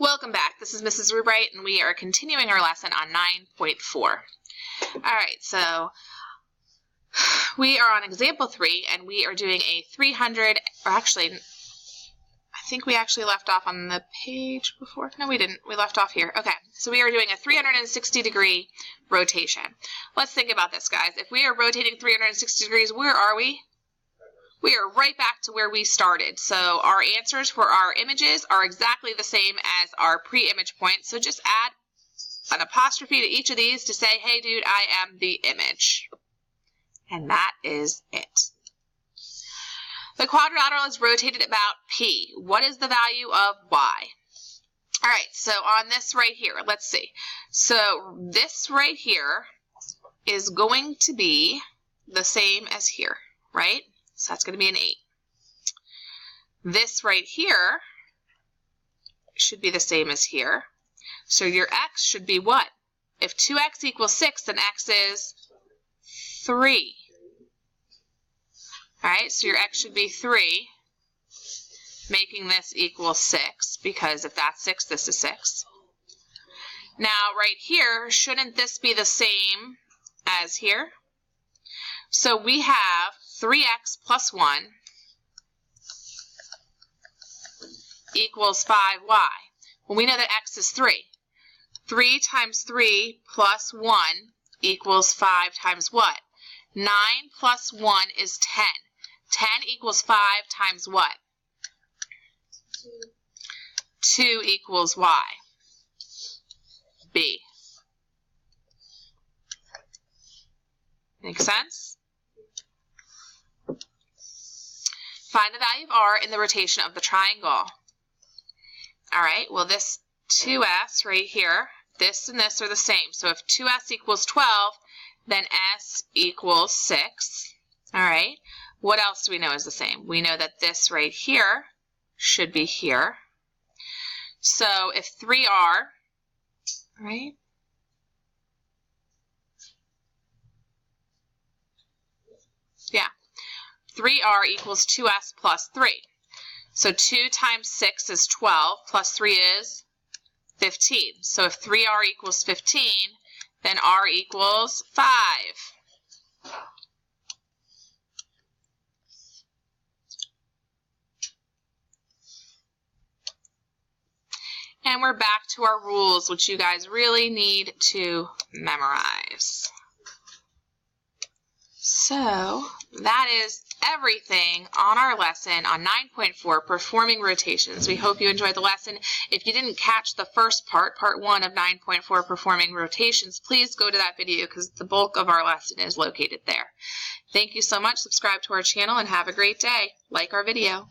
Welcome back. This is Mrs. RRubright, and we are continuing our lesson on 9.4. All right, so we are on example 3, and we are doing a 300, or actually, I think we actually left off on the page before. No, we didn't. We left off here. Okay, so we are doing a 360-degree rotation. Let's think about this, guys. If we are rotating 360 degrees, where are we? We are right back to where we started. So our answers for our images are exactly the same as our pre-image points. So just add an apostrophe to each of these to say, hey, dude, I am the image. And that is it. The quadrilateral is rotated about P. What is the value of Y? All right, so on this right here, let's see. So this right here is going to be the same as here, right? So that's going to be an 8. This right here should be the same as here. So your x should be what? If 2x equals 6, then x is 3. All right, so your x should be 3, making this equal 6, because if that's 6, this is 6. Now, right here, shouldn't this be the same as here? So we have 3x plus 1 equals 5y. Well, we know that x is 3. 3 times 3 plus 1 equals 5 times what? 9 plus 1 is 10. 10 equals 5 times what? 2 equals y. B. Make sense? Find the value of r in the rotation of the triangle. All right, well, this 2s right here, this and this are the same. So if 2s equals 12, then s equals 6. All right, what else do we know is the same? We know that this right here should be here. So if 3r, right? Yeah. 3r equals 2s plus 3. So 2 times 6 is 12, plus 3 is 15. So if 3r equals 15, then r equals 5. And we're back to our rules, which you guys really need to memorize. So that is everything on our lesson on 9.4, performing rotations. We hope you enjoyed the lesson. If you didn't catch the first part, part 1 of 9.4, performing rotations, please go to that video because the bulk of our lesson is located there. Thank you so much. Subscribe to our channel and have a great day. Like our video.